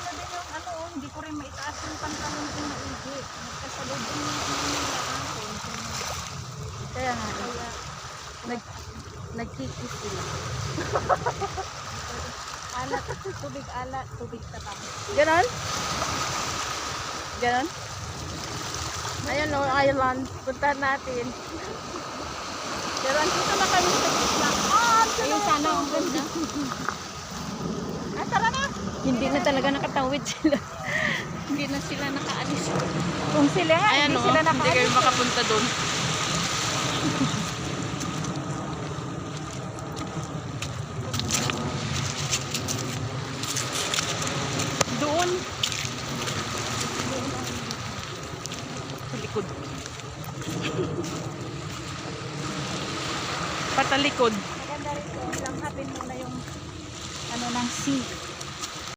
ano din yung ano, hindi ko rin maitaas yung pantalon ko na igi. Nagkasalod din yung nila akin. Kaya nga, Kaya, nagkikis sila. alat, tubig tabang. Ganon? Ganon? Ayan o, island. Puntahan natin. Pero andito na kami sa gitna. Ayun sana ang ganda. Tara na! Hindi na talaga nakatawid sila. Hindi na sila nakaalis. Kung sila nga, Ayan hindi o, sila hindi nakaalis. kayo makapunta doon. Doon. Sa likod. Patalikod.